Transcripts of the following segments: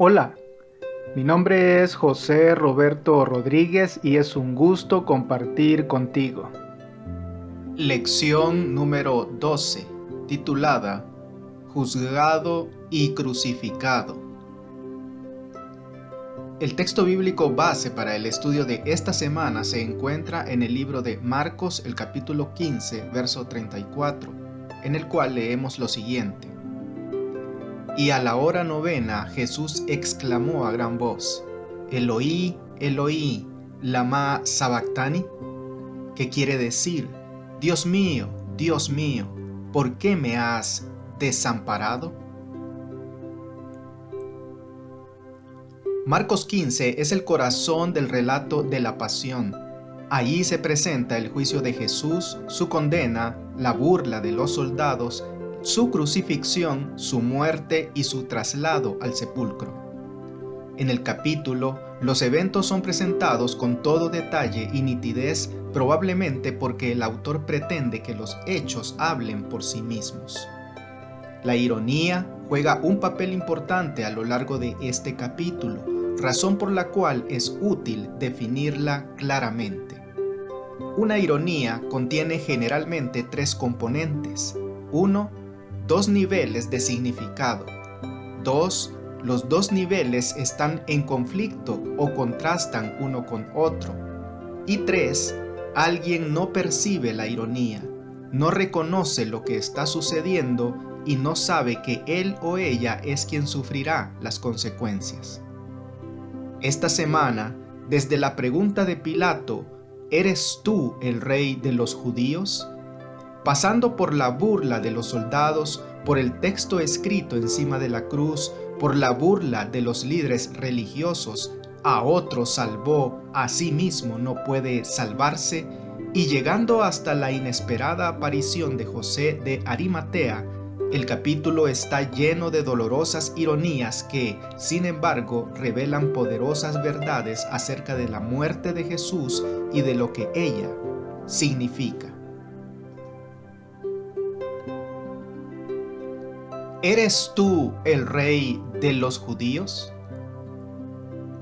Hola, mi nombre es José Roberto Rodríguez y es un gusto compartir contigo. Lección número 12, titulada Juzgado y crucificado. El texto bíblico base para el estudio de esta semana se encuentra en el libro de Marcos, el capítulo 15, verso 34, en el cual leemos lo siguiente. Y a la hora novena Jesús exclamó a gran voz, Eloí, Eloí, lama sabactani, que quiere decir, Dios mío, ¿por qué me has desamparado? Marcos 15 es el corazón del relato de la pasión. Allí se presenta el juicio de Jesús, su condena, la burla de los soldados, su crucifixión, su muerte y su traslado al sepulcro. En el capítulo, los eventos son presentados con todo detalle y nitidez, probablemente porque el autor pretende que los hechos hablen por sí mismos. La ironía juega un papel importante a lo largo de este capítulo, razón por la cual es útil definirla claramente. Una ironía contiene generalmente tres componentes. 1. Dos niveles de significado. 2. Los dos niveles están en conflicto o contrastan uno con otro. Y 3. Alguien no percibe la ironía, no reconoce lo que está sucediendo y no sabe que él o ella es quien sufrirá las consecuencias. Esta semana, desde la pregunta de Pilato, ¿eres tú el rey de los judíos?, pasando por la burla de los soldados, por el texto escrito encima de la cruz, por la burla de los líderes religiosos, a otro salvó, a sí mismo no puede salvarse, y llegando hasta la inesperada aparición de José de Arimatea, el capítulo está lleno de dolorosas ironías que, sin embargo, revelan poderosas verdades acerca de la muerte de Jesús y de lo que ella significa. ¿Eres tú el rey de los judíos?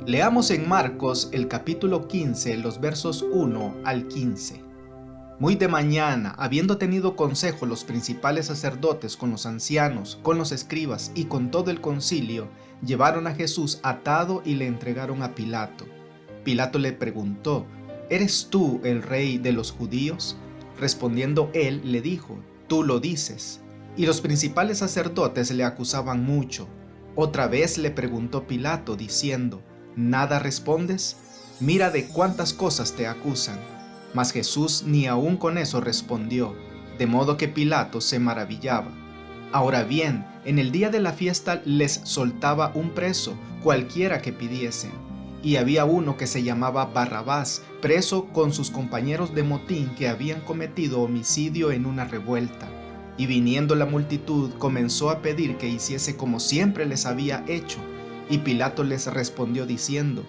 Leamos en Marcos el capítulo 15, los versos 1 al 15. Muy de mañana, habiendo tenido consejo los principales sacerdotes con los ancianos, con los escribas y con todo el concilio, llevaron a Jesús atado y le entregaron a Pilato. Pilato le preguntó, ¿eres tú el rey de los judíos? Respondiendo él, le dijo, tú lo dices. Y los principales sacerdotes le acusaban mucho. Otra vez le preguntó Pilato, diciendo, ¿nada respondes? Mira de cuántas cosas te acusan. Mas Jesús ni aun con eso respondió, de modo que Pilato se maravillaba. Ahora bien, en el día de la fiesta les soltaba un preso, cualquiera que pidiesen. Y había uno que se llamaba Barrabás, preso con sus compañeros de motín que habían cometido homicidio en una revuelta. Y viniendo la multitud comenzó a pedir que hiciese como siempre les había hecho. Y Pilato les respondió diciendo,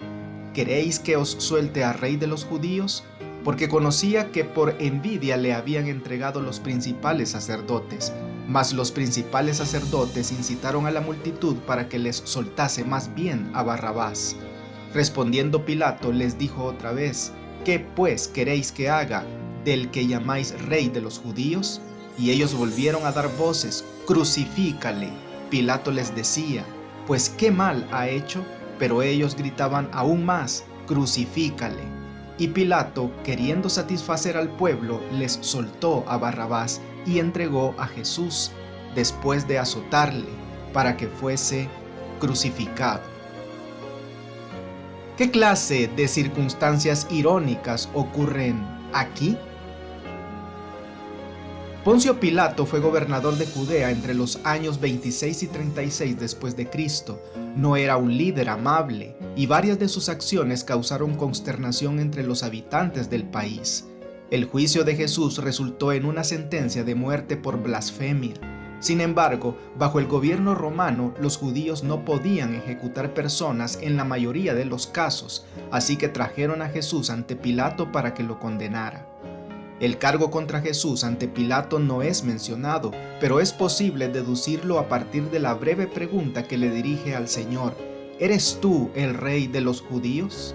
¿queréis que os suelte a rey de los judíos? Porque conocía que por envidia le habían entregado los principales sacerdotes. Mas los principales sacerdotes incitaron a la multitud para que les soltase más bien a Barrabás. Respondiendo Pilato les dijo otra vez, ¿qué pues queréis que haga del que llamáis rey de los judíos? Y ellos volvieron a dar voces, crucifícale. Pilato les decía, pues qué mal ha hecho, pero ellos gritaban aún más, crucifícale. Y Pilato, queriendo satisfacer al pueblo, les soltó a Barrabás y entregó a Jesús, después de azotarle, para que fuese crucificado. ¿Qué clase de circunstancias irónicas ocurren aquí? Poncio Pilato fue gobernador de Judea entre los años 26 y 36 después de Cristo. No era un líder amable y varias de sus acciones causaron consternación entre los habitantes del país. El juicio de Jesús resultó en una sentencia de muerte por blasfemia. Sin embargo, bajo el gobierno romano, los judíos no podían ejecutar personas en la mayoría de los casos, así que trajeron a Jesús ante Pilato para que lo condenara. El cargo contra Jesús ante Pilato no es mencionado, pero es posible deducirlo a partir de la breve pregunta que le dirige al Señor: ¿eres tú el rey de los judíos?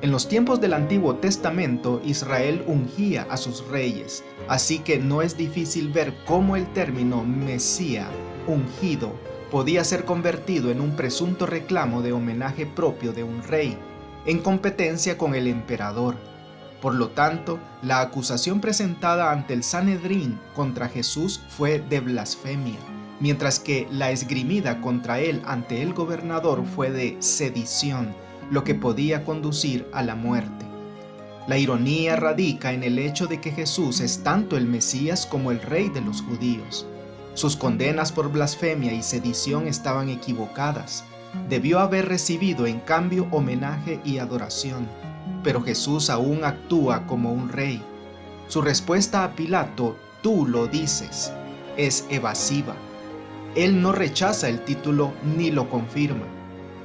En los tiempos del Antiguo Testamento, Israel ungía a sus reyes, así que no es difícil ver cómo el término Mesías, ungido, podía ser convertido en un presunto reclamo de homenaje propio de un rey, en competencia con el emperador. Por lo tanto, la acusación presentada ante el Sanedrín contra Jesús fue de blasfemia, mientras que la esgrimida contra él ante el gobernador fue de sedición, lo que podía conducir a la muerte. La ironía radica en el hecho de que Jesús es tanto el Mesías como el rey de los judíos. Sus condenas por blasfemia y sedición estaban equivocadas. Debió haber recibido en cambio homenaje y adoración, pero Jesús aún actúa como un rey. Su respuesta a Pilato, "tú lo dices", es evasiva. Él no rechaza el título ni lo confirma.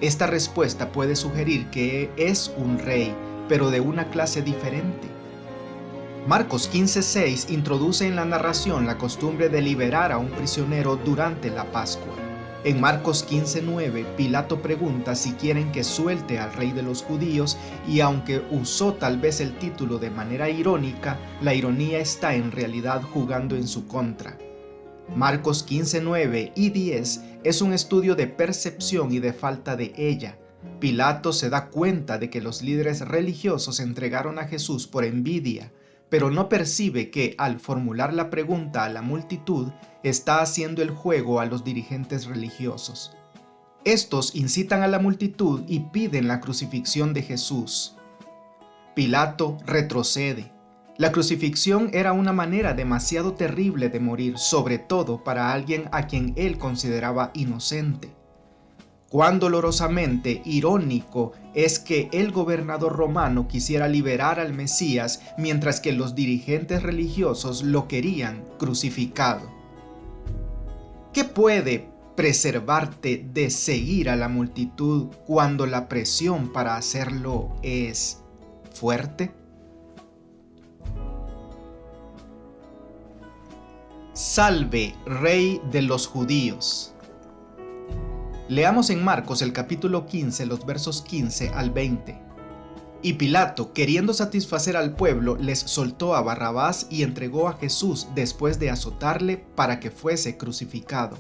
Esta respuesta puede sugerir que es un rey, pero de una clase diferente. Marcos 15:6 introduce en la narración la costumbre de liberar a un prisionero durante la Pascua. En Marcos 15:9, Pilato pregunta si quieren que suelte al rey de los judíos, y aunque usó tal vez el título de manera irónica, la ironía está en realidad jugando en su contra. Marcos 15:9 y 10 es un estudio de percepción y de falta de ella. Pilato se da cuenta de que los líderes religiosos entregaron a Jesús por envidia, pero no percibe que, al formular la pregunta a la multitud, está haciendo el juego a los dirigentes religiosos. Estos incitan a la multitud y piden la crucifixión de Jesús. Pilato retrocede. La crucifixión era una manera demasiado terrible de morir, sobre todo para alguien a quien él consideraba inocente. Cuán dolorosamente irónico es que el gobernador romano quisiera liberar al Mesías mientras que los dirigentes religiosos lo querían crucificado. ¿Qué puede preservarte de seguir a la multitud cuando la presión para hacerlo es fuerte? Salve, Rey de los judíos. Leamos en Marcos el capítulo 15, los versos 15 al 20. Y Pilato, queriendo satisfacer al pueblo, les soltó a Barrabás y entregó a Jesús después de azotarle para que fuese crucificado.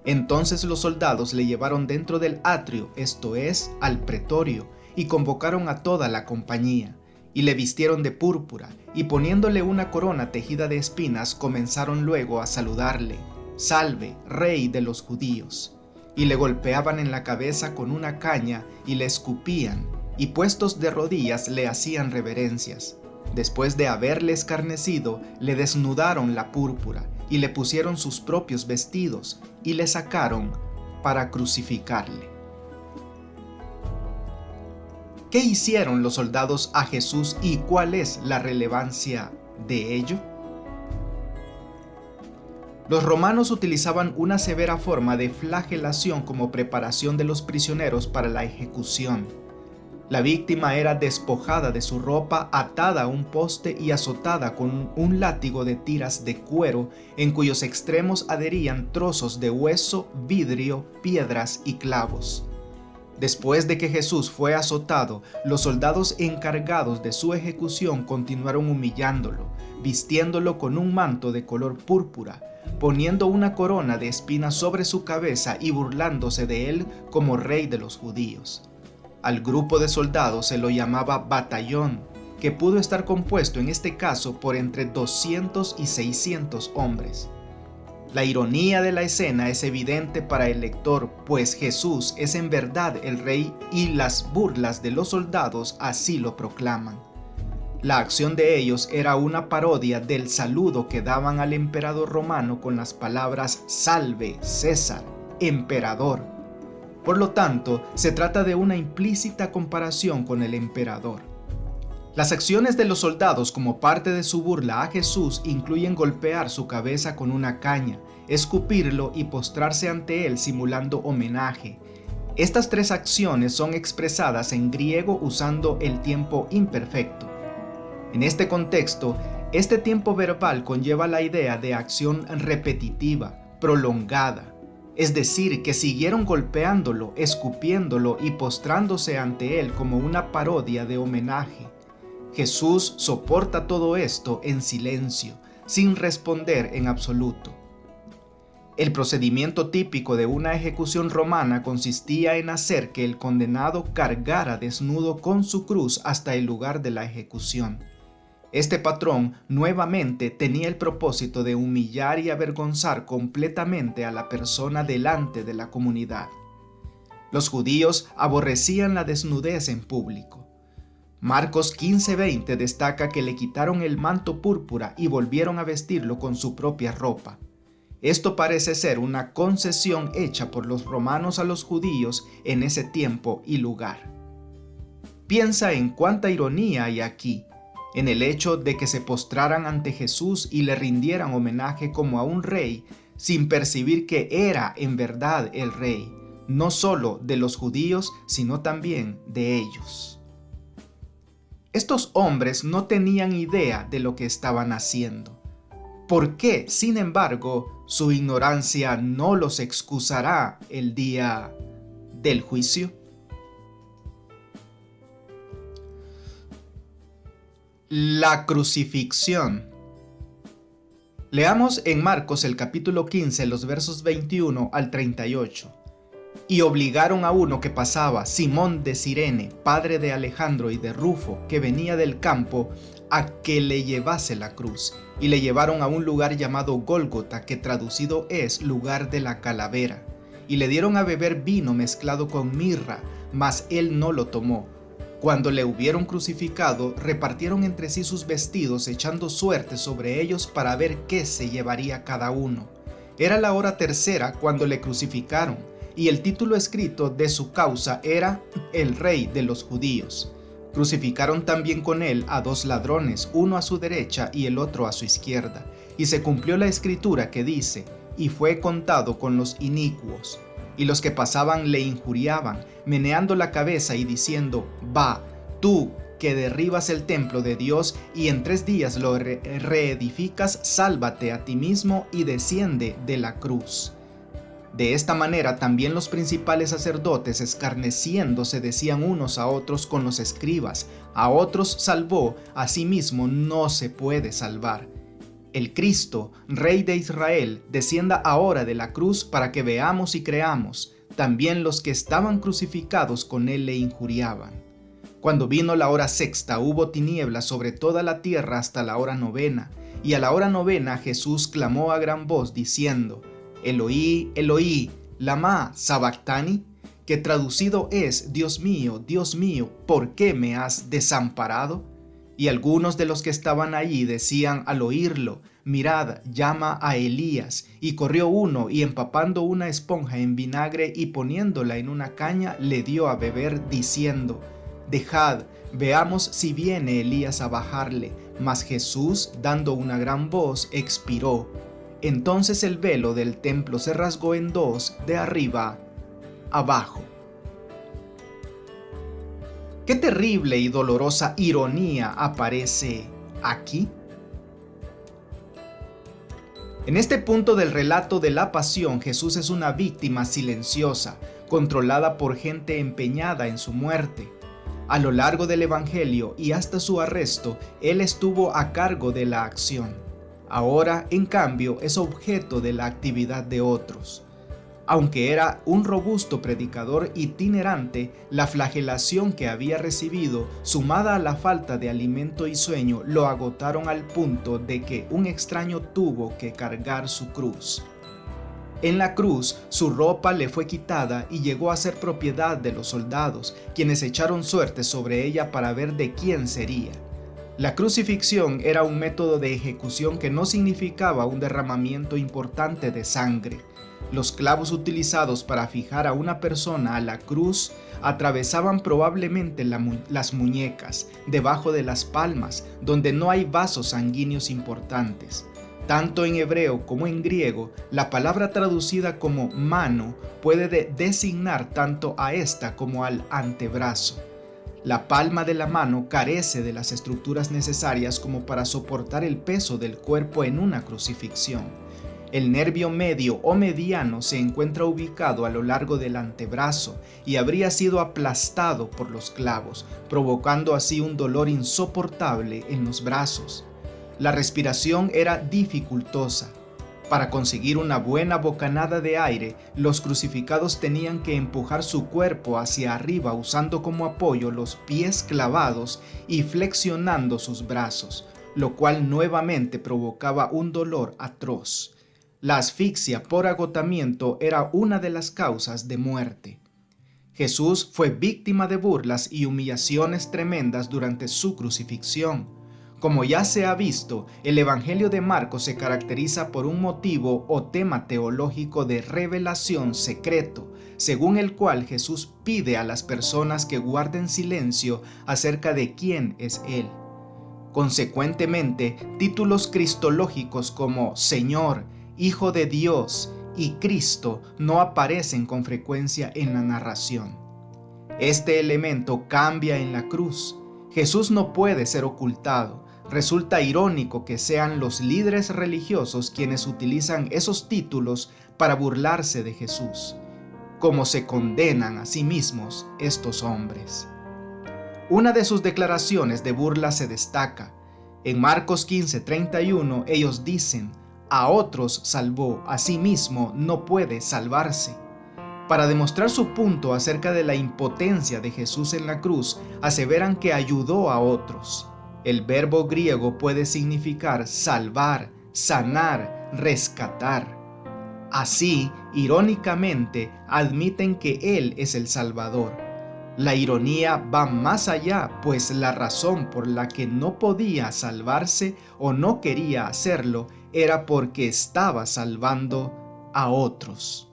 Entonces los soldados le llevaron dentro del atrio, esto es, al pretorio, y convocaron a toda la compañía. Y le vistieron de púrpura, y poniéndole una corona tejida de espinas, comenzaron luego a saludarle: «Salve, Rey de los judíos». Y le golpeaban en la cabeza con una caña, y le escupían, y puestos de rodillas le hacían reverencias. Después de haberle escarnecido, le desnudaron la púrpura, y le pusieron sus propios vestidos, y le sacaron para crucificarle. ¿Qué hicieron los soldados a Jesús y cuál es la relevancia de ello? Los romanos utilizaban una severa forma de flagelación como preparación de los prisioneros para la ejecución. La víctima era despojada de su ropa, atada a un poste y azotada con un látigo de tiras de cuero en cuyos extremos adherían trozos de hueso, vidrio, piedras y clavos. Después de que Jesús fue azotado, los soldados encargados de su ejecución continuaron humillándolo, vistiéndolo con un manto de color púrpura, poniendo una corona de espinas sobre su cabeza y burlándose de él como rey de los judíos. Al grupo de soldados se lo llamaba batallón, que pudo estar compuesto en este caso por entre 200 y 600 hombres. La ironía de la escena es evidente para el lector, pues Jesús es en verdad el rey y las burlas de los soldados así lo proclaman. La acción de ellos era una parodia del saludo que daban al emperador romano con las palabras «Salve, César, emperador». Por lo tanto, se trata de una implícita comparación con el emperador. Las acciones de los soldados como parte de su burla a Jesús incluyen golpear su cabeza con una caña, escupirlo y postrarse ante él simulando homenaje. Estas tres acciones son expresadas en griego usando el tiempo imperfecto. En este contexto, este tiempo verbal conlleva la idea de acción repetitiva, prolongada. es decir, que siguieron golpeándolo, escupiéndolo y postrándose ante él como una parodia de homenaje. Jesús soporta todo esto en silencio, sin responder en absoluto. El procedimiento típico de una ejecución romana consistía en hacer que el condenado cargara desnudo con su cruz hasta el lugar de la ejecución. Este patrón nuevamente tenía el propósito de humillar y avergonzar completamente a la persona delante de la comunidad. Los judíos aborrecían la desnudez en público. Marcos 15:20 destaca que le quitaron el manto púrpura y volvieron a vestirlo con su propia ropa. Esto parece ser una concesión hecha por los romanos a los judíos en ese tiempo y lugar. Piensa en cuánta ironía hay aquí, en el hecho de que se postraran ante Jesús y le rindieran homenaje como a un rey, sin percibir que era en verdad el rey, no solo de los judíos, sino también de ellos. Estos hombres no tenían idea de lo que estaban haciendo. ¿Por qué, sin embargo, su ignorancia no los excusará el día del juicio? La crucifixión. Leamos en Marcos el capítulo 15, los versos 21 al 38. Y obligaron a uno que pasaba, Simón de Cirene, padre de Alejandro y de Rufo, que venía del campo, a que le llevase la cruz. Y le llevaron a un lugar llamado Gólgota, que traducido es lugar de la calavera. Y le dieron a beber vino mezclado con mirra, mas él no lo tomó. Cuando le hubieron crucificado, repartieron entre sí sus vestidos, echando suerte sobre ellos para ver qué se llevaría cada uno. Era la hora tercera cuando le crucificaron, y el título escrito de su causa era El Rey de los Judíos. Crucificaron también con él a 2 ladrones, uno a su derecha y el otro a su izquierda. Y se cumplió la escritura que dice, y fue contado con los inicuos. Y los que pasaban le injuriaban, meneando la cabeza y diciendo, va, tú que derribas el templo de Dios y en 3 días lo reedificas, sálvate a ti mismo y desciende de la cruz. De esta manera también los principales sacerdotes, escarneciéndose, decían unos a otros con los escribas, a otros salvó, a sí mismo no se puede salvar. El Cristo, Rey de Israel, descienda ahora de la cruz para que veamos y creamos. También los que estaban crucificados con él le injuriaban. Cuando vino la hora sexta, hubo tinieblas sobre toda la tierra hasta la hora novena. Y a la hora novena Jesús clamó a gran voz diciendo, Eloí, Eloí, lama sabactani, que traducido es, Dios mío, ¿por qué me has desamparado? Y algunos de los que estaban allí decían al oírlo, mirad, llama a Elías. Y corrió uno y empapando una esponja en vinagre y poniéndola en una caña, le dio a beber diciendo, dejad, veamos si viene Elías a bajarle. Mas Jesús, dando una gran voz, expiró. Entonces el velo del templo se rasgó en 2, de arriba abajo. ¿Qué terrible y dolorosa ironía aparece aquí? En este punto del relato de la pasión, Jesús es una víctima silenciosa, controlada por gente empeñada en su muerte. A lo largo del Evangelio y hasta su arresto, Él estuvo a cargo de la acción. Ahora, en cambio, es objeto de la actividad de otros. Aunque era un robusto predicador itinerante, la flagelación que había recibido, sumada a la falta de alimento y sueño, lo agotaron al punto de que un extraño tuvo que cargar su cruz. En la cruz, su ropa le fue quitada y llegó a ser propiedad de los soldados, quienes echaron suerte sobre ella para ver de quién sería. La crucifixión era un método de ejecución que no significaba un derramamiento importante de sangre. Los clavos utilizados para fijar a una persona a la cruz atravesaban probablemente las muñecas, debajo de las palmas, donde no hay vasos sanguíneos importantes. Tanto en hebreo como en griego, la palabra traducida como mano puede designar tanto a esta como al antebrazo. La palma de la mano carece de las estructuras necesarias como para soportar el peso del cuerpo en una crucifixión. El nervio medio o mediano se encuentra ubicado a lo largo del antebrazo y habría sido aplastado por los clavos, provocando así un dolor insoportable en los brazos. La respiración era dificultosa. Para conseguir una buena bocanada de aire, los crucificados tenían que empujar su cuerpo hacia arriba usando como apoyo los pies clavados y flexionando sus brazos, lo cual nuevamente provocaba un dolor atroz. La asfixia por agotamiento era una de las causas de muerte. Jesús fue víctima de burlas y humillaciones tremendas durante su crucifixión. Como ya se ha visto, el Evangelio de Marcos se caracteriza por un motivo o tema teológico de revelación secreto, según el cual Jesús pide a las personas que guarden silencio acerca de quién es Él. Consecuentemente, títulos cristológicos como Señor, Hijo de Dios y Cristo no aparecen con frecuencia en la narración. Este elemento cambia en la cruz. Jesús no puede ser ocultado. Resulta irónico que sean los líderes religiosos quienes utilizan esos títulos para burlarse de Jesús. Cómo se condenan a sí mismos estos hombres. Una de sus declaraciones de burla se destaca. En Marcos 15:31 ellos dicen: a otros salvó, a sí mismo no puede salvarse. Para demostrar su punto acerca de la impotencia de Jesús en la cruz, aseveran que ayudó a otros. El verbo griego puede significar salvar, sanar, rescatar. Así, irónicamente, admiten que Él es el Salvador. La ironía va más allá, pues la razón por la que no podía salvarse o no quería hacerlo era porque estaba salvando a otros.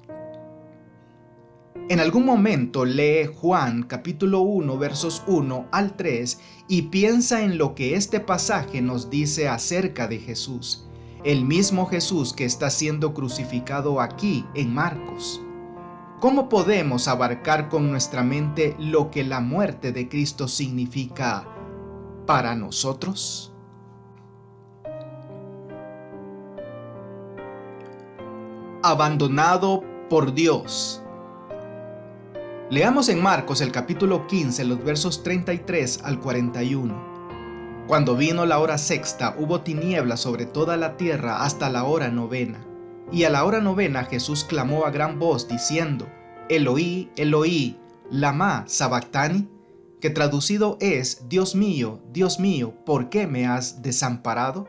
En algún momento lee Juan capítulo 1 versos 1 al 3 y piensa en lo que este pasaje nos dice acerca de Jesús, el mismo Jesús que está siendo crucificado aquí en Marcos. ¿Cómo podemos abarcar con nuestra mente lo que la muerte de Cristo significa para nosotros? Abandonado por Dios. Leamos en Marcos el capítulo 15, los versos 33 al 41. Cuando vino la hora sexta, hubo tinieblas sobre toda la tierra hasta la hora novena. Y a la hora novena Jesús clamó a gran voz diciendo: Eloí, Eloí, lama sabactani, que traducido es: Dios mío, ¿por qué me has desamparado?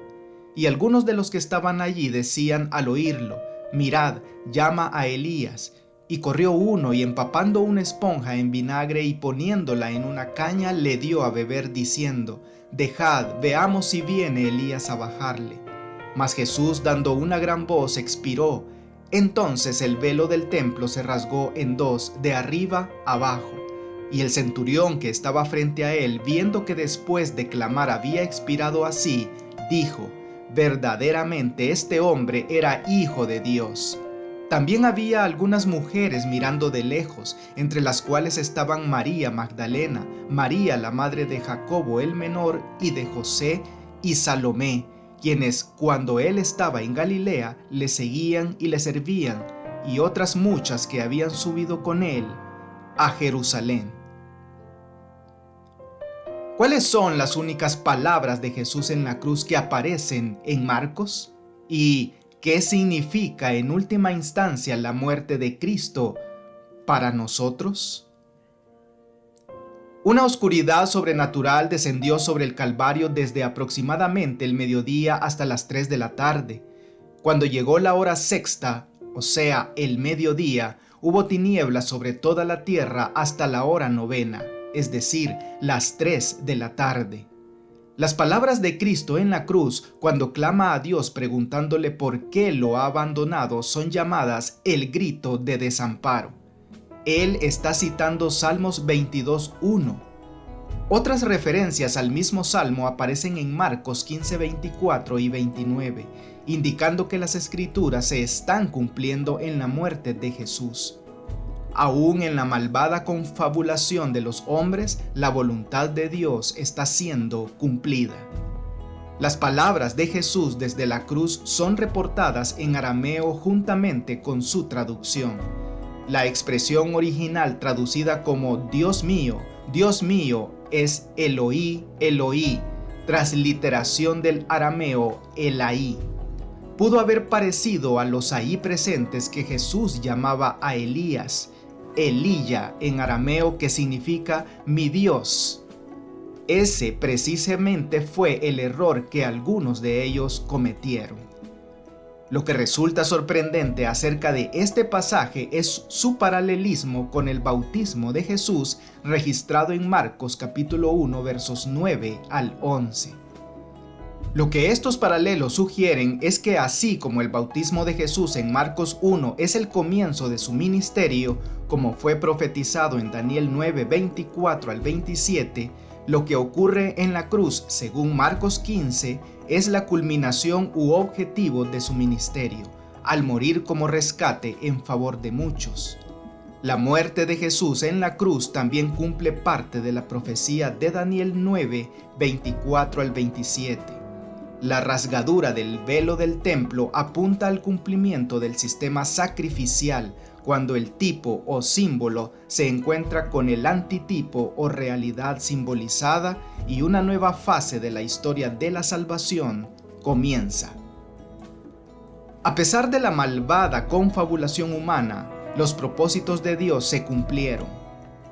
Y algunos de los que estaban allí decían al oírlo: Mirad, llama a Elías. Y corrió uno y empapando una esponja en vinagre y poniéndola en una caña le dio a beber diciendo: Dejad, veamos si viene Elías a bajarle. Mas Jesús, dando una gran voz, expiró. Entonces el velo del templo se rasgó en dos, de arriba abajo. Y el centurión que estaba frente a él, viendo que después de clamar había expirado así, dijo: Verdaderamente este hombre era hijo de Dios. También había algunas mujeres mirando de lejos, entre las cuales estaban María Magdalena, María la madre de Jacobo el menor y de José, y Salomé, quienes cuando él estaba en Galilea le seguían y le servían, y otras muchas que habían subido con él a Jerusalén. ¿Cuáles son las únicas palabras de Jesús en la cruz que aparecen en Marcos? ¿Y qué significa en última instancia la muerte de Cristo para nosotros? Una oscuridad sobrenatural descendió sobre el Calvario desde aproximadamente el mediodía hasta las 3 de la tarde. Cuando llegó la hora sexta, o sea, el mediodía, hubo tinieblas sobre toda la tierra hasta la hora novena, es decir, las 3 de la tarde. Las palabras de Cristo en la cruz, cuando clama a Dios preguntándole por qué lo ha abandonado, son llamadas el grito de desamparo. Él está citando Salmos 22:1. Otras referencias al mismo salmo aparecen en Marcos 15:24 y 29, indicando que las escrituras se están cumpliendo en la muerte de Jesús. Aún en la malvada confabulación de los hombres, la voluntad de Dios está siendo cumplida. Las palabras de Jesús desde la cruz son reportadas en arameo juntamente con su traducción. La expresión original traducida como Dios mío, es Eloí, Eloí, transliteración del arameo Elaí. Pudo haber parecido a los ahí presentes que Jesús llamaba a Elías, Elía en arameo, que significa mi Dios. Ese precisamente fue el error que algunos de ellos cometieron. Lo que resulta sorprendente acerca de este pasaje es su paralelismo con el bautismo de Jesús registrado en Marcos capítulo 1 versos 9 al 11. Lo que estos paralelos sugieren es que así como el bautismo de Jesús en Marcos 1 es el comienzo de su ministerio, como fue profetizado en Daniel 9, 24 al 27, lo que ocurre en la cruz, según Marcos 15, es la culminación u objetivo de su ministerio, al morir como rescate en favor de muchos. La muerte de Jesús en la cruz también cumple parte de la profecía de Daniel 9, 24 al 27. La rasgadura del velo del templo apunta al cumplimiento del sistema sacrificial cuando el tipo o símbolo se encuentra con el antitipo o realidad simbolizada y una nueva fase de la historia de la salvación comienza. A pesar de la malvada confabulación humana, los propósitos de Dios se cumplieron.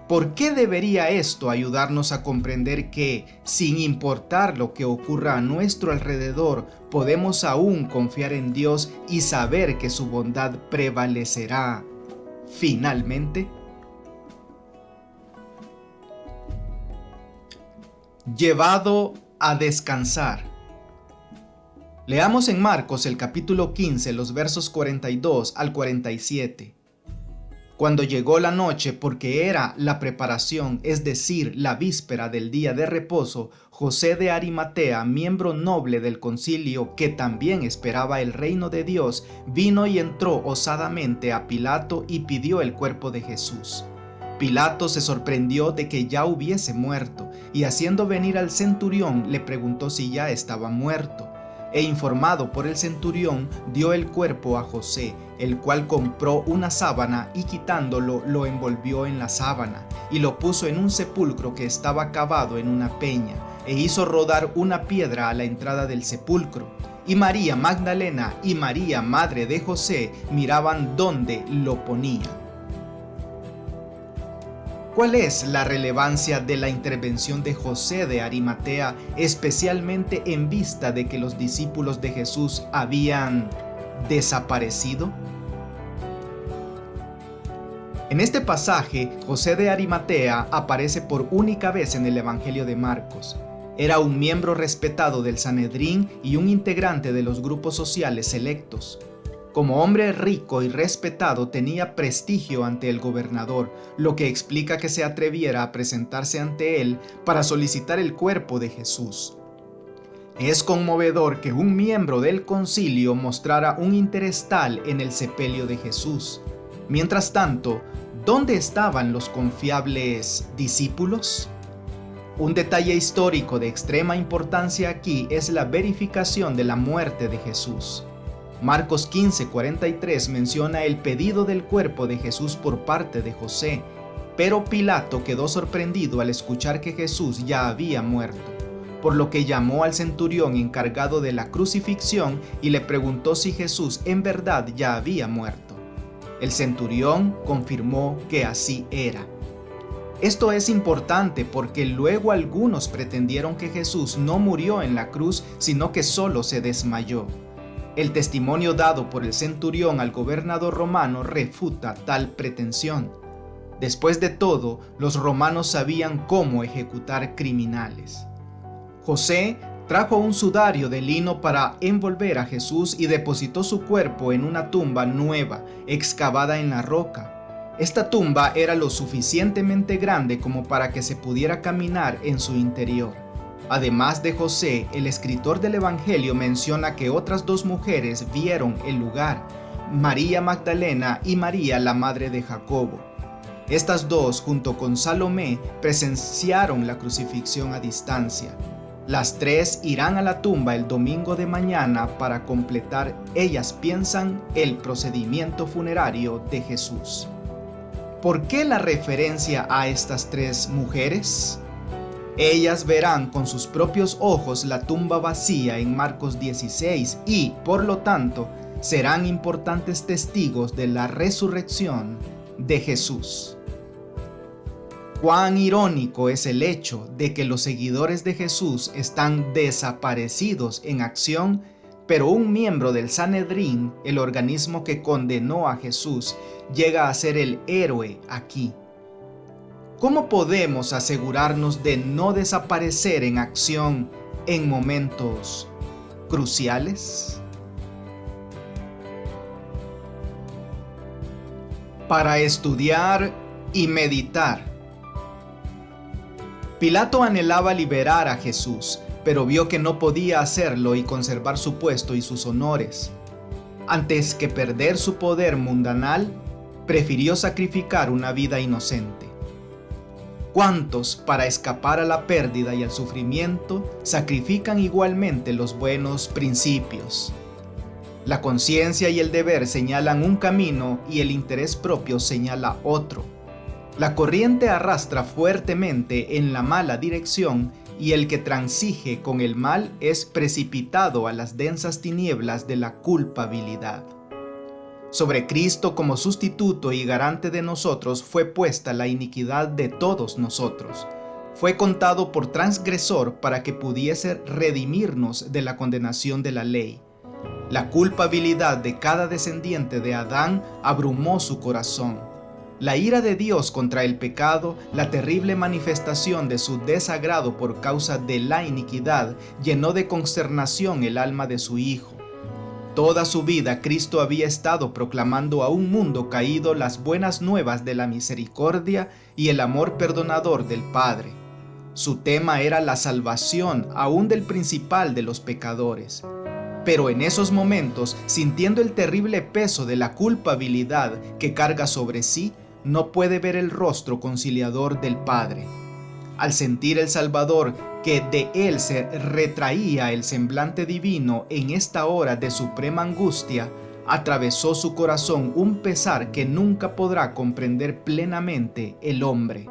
¿Por qué debería esto ayudarnos a comprender que, sin importar lo que ocurra a nuestro alrededor, podemos aún confiar en Dios y saber que su bondad prevalecerá finalmente? Llevado a descansar. Leamos en Marcos el capítulo 15, los versos 42 al 47. Cuando llegó la noche, porque era la preparación, es decir, la víspera del día de reposo, José de Arimatea, miembro noble del concilio que también esperaba el reino de Dios, vino y entró osadamente a Pilato y pidió el cuerpo de Jesús. Pilato se sorprendió de que ya hubiese muerto, y haciendo venir al centurión le preguntó si ya estaba muerto. E informado por el centurión, dio el cuerpo a José, el cual compró una sábana y quitándolo lo envolvió en la sábana y lo puso en un sepulcro que estaba cavado en una peña, e hizo rodar una piedra a la entrada del sepulcro. Y María Magdalena y María, madre de José, miraban dónde lo ponían. ¿Cuál es la relevancia de la intervención de José de Arimatea, especialmente en vista de que los discípulos de Jesús habían desaparecido? En este pasaje, José de Arimatea aparece por única vez en el Evangelio de Marcos. Era un miembro respetado del Sanedrín y un integrante de los grupos sociales selectos. Como hombre rico y respetado, tenía prestigio ante el gobernador, lo que explica que se atreviera a presentarse ante él para solicitar el cuerpo de Jesús. Es conmovedor que un miembro del concilio mostrara un interés tal en el sepelio de Jesús. Mientras tanto, ¿dónde estaban los confiables discípulos? Un detalle histórico de extrema importancia aquí es la verificación de la muerte de Jesús. Marcos 15:43 menciona el pedido del cuerpo de Jesús por parte de José, pero Pilato quedó sorprendido al escuchar que Jesús ya había muerto, por lo que llamó al centurión encargado de la crucifixión y le preguntó si Jesús en verdad ya había muerto. El centurión confirmó que así era. Esto es importante porque luego algunos pretendieron que Jesús no murió en la cruz, sino que solo se desmayó. El testimonio dado por el centurión al gobernador romano refuta tal pretensión. Después de todo, los romanos sabían cómo ejecutar criminales. José trajo un sudario de lino para envolver a Jesús y depositó su cuerpo en una tumba nueva, excavada en la roca. Esta tumba era lo suficientemente grande como para que se pudiera caminar en su interior. Además de José, el escritor del Evangelio menciona que otras dos mujeres vieron el lugar, María Magdalena y María, la madre de Jacobo. Estas dos, junto con Salomé, presenciaron la crucifixión a distancia. Las tres irán a la tumba el domingo de mañana para completar, ellas piensan, el procedimiento funerario de Jesús. ¿Por qué la referencia a estas tres mujeres? Ellas verán con sus propios ojos la tumba vacía en Marcos 16 y, por lo tanto, serán importantes testigos de la resurrección de Jesús. Cuán irónico es el hecho de que los seguidores de Jesús están desaparecidos en acción, pero un miembro del Sanedrín, el organismo que condenó a Jesús, llega a ser el héroe aquí. ¿Cómo podemos asegurarnos de no desaparecer en acción en momentos cruciales? Para estudiar y meditar. Pilato anhelaba liberar a Jesús, pero vio que no podía hacerlo y conservar su puesto y sus honores. Antes que perder su poder mundanal, prefirió sacrificar una vida inocente. ¿Cuántos, para escapar a la pérdida y al sufrimiento, sacrifican igualmente los buenos principios? La conciencia y el deber señalan un camino y el interés propio señala otro. La corriente arrastra fuertemente en la mala dirección y el que transige con el mal es precipitado a las densas tinieblas de la culpabilidad. Sobre Cristo como sustituto y garante de nosotros fue puesta la iniquidad de todos nosotros. Fue contado por transgresor para que pudiese redimirnos de la condenación de la ley. La culpabilidad de cada descendiente de Adán abrumó su corazón. La ira de Dios contra el pecado, la terrible manifestación de su desagrado por causa de la iniquidad, llenó de consternación el alma de su Hijo. Toda su vida Cristo había estado proclamando a un mundo caído las buenas nuevas de la misericordia y el amor perdonador del Padre. Su tema era la salvación aún del principal de los pecadores. Pero en esos momentos, sintiendo el terrible peso de la culpabilidad que carga sobre sí, no puede ver el rostro conciliador del Padre. Al sentir el Salvador que de él se retraía el semblante divino en esta hora de suprema angustia, atravesó su corazón un pesar que nunca podrá comprender plenamente el hombre.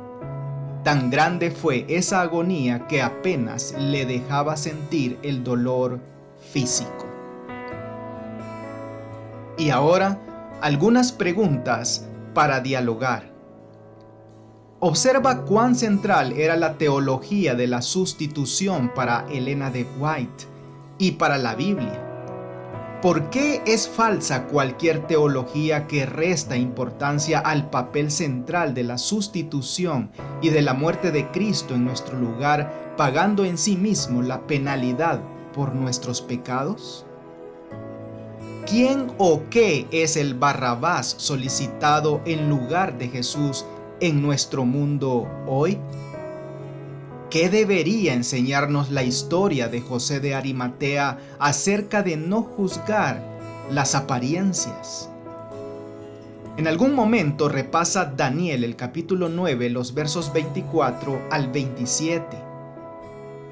Tan grande fue esa agonía que apenas le dejaba sentir el dolor físico. Y ahora, algunas preguntas para dialogar. Observa cuán central era la teología de la sustitución para Elena de White y para la Biblia. ¿Por qué es falsa cualquier teología que resta importancia al papel central de la sustitución y de la muerte de Cristo en nuestro lugar, pagando en sí mismo la penalidad por nuestros pecados? ¿Quién o qué es el Barrabás solicitado en lugar de Jesús en nuestro mundo hoy? ¿Qué debería enseñarnos la historia de José de Arimatea acerca de no juzgar las apariencias? En algún momento repasa Daniel el capítulo 9, los versos 24 al 27.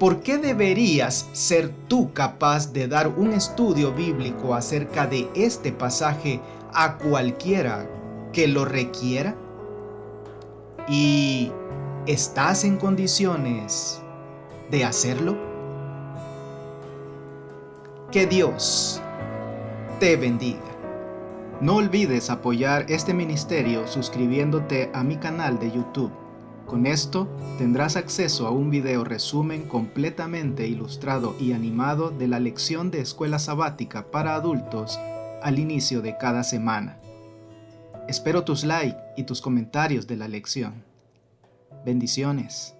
¿Por qué deberías ser tú capaz de dar un estudio bíblico acerca de este pasaje a cualquiera que lo requiera? ¿Y estás en condiciones de hacerlo? Que Dios te bendiga. No olvides apoyar este ministerio suscribiéndote a mi canal de YouTube. Con esto tendrás acceso a un video resumen completamente ilustrado y animado de la lección de escuela sabática para adultos al inicio de cada semana. Espero tus likes y tus comentarios de la lección. Bendiciones.